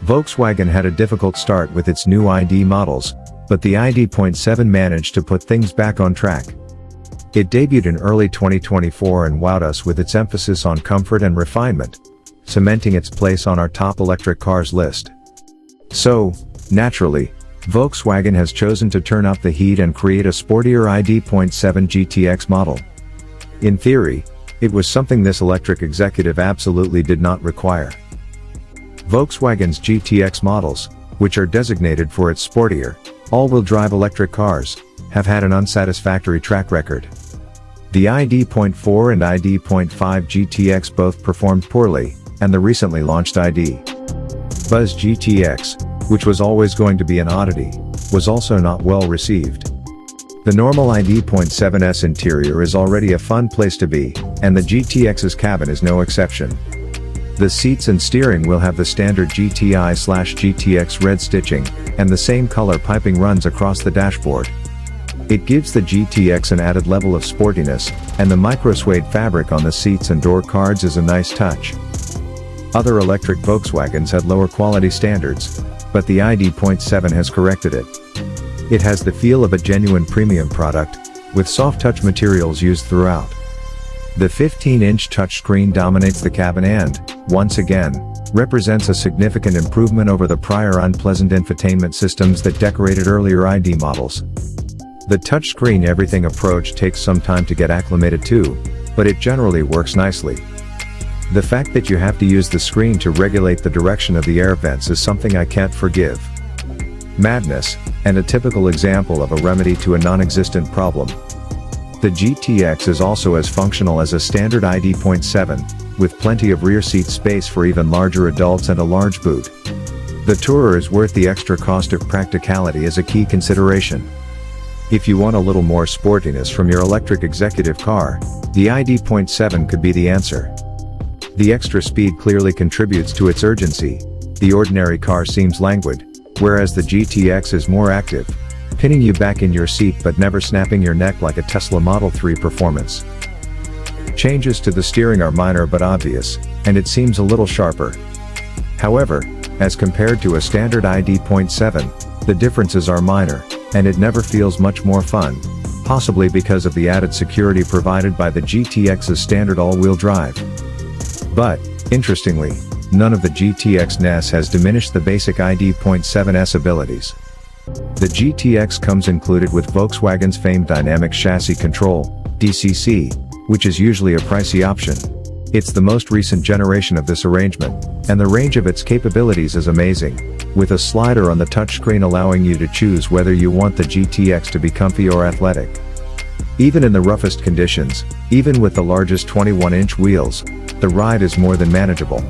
Volkswagen had a difficult start with its new ID models, but the ID.7 managed to put things back on track. It debuted in early 2024 and wowed us with its emphasis on comfort and refinement, cementing its place on our top electric cars list. So, naturally, Volkswagen has chosen to turn up the heat and create a sportier ID.7 GTX model. In theory, it was something this electric executive absolutely did not require. Volkswagen's GTX models, which are designated for its sportier, all-wheel drive electric cars, have had an unsatisfactory track record. The ID.4 and ID.5 GTX both performed poorly, and the recently launched ID. Buzz GTX, which was always going to be an oddity, was also not well received. The normal ID.7's interior is already a fun place to be, and the GTX's cabin is no exception. The seats and steering wheel have the standard GTI/GTX red stitching, and the same color piping runs across the dashboard. It gives the GTX an added level of sportiness, and the micro-suede fabric on the seats and door cards is a nice touch. Other electric Volkswagens had lower quality standards, but the ID.7 has corrected it. It has the feel of a genuine premium product, with soft touch materials used throughout. The 15-inch touchscreen dominates the cabin and, once again, represents a significant improvement over the prior unpleasant infotainment systems that decorated earlier ID models. The touchscreen everything approach takes some time to get acclimated to, but it generally works nicely. The fact that you have to use the screen to regulate the direction of the air vents is something I can't forgive. Madness, and a typical example of a remedy to a non-existent problem. The GTX is also as functional as a standard ID.7, with plenty of rear seat space for even larger adults and a large boot. The Tourer is worth the extra cost if practicality is a key consideration. If you want a little more sportiness from your electric executive car, the ID.7 could be the answer. The extra speed clearly contributes to its urgency. The ordinary car seems languid, whereas the GTX is more active, pinning you back in your seat but never snapping your neck like a Tesla Model 3 Performance. Changes to the steering are minor but obvious, and it seems a little sharper. However, as compared to a standard ID.7, the differences are minor, and it never feels much more fun, possibly because of the added security provided by the GTX's standard all-wheel drive. But, interestingly, none of the GTX NES has diminished the basic ID.7's abilities. The GTX comes included with Volkswagen's famed Dynamic Chassis Control, DCC, which is usually a pricey option. It's the most recent generation of this arrangement, and the range of its capabilities is amazing, with a slider on the touchscreen allowing you to choose whether you want the GTX to be comfy or athletic. Even in the roughest conditions, even with the largest 21-inch wheels, the ride is more than manageable.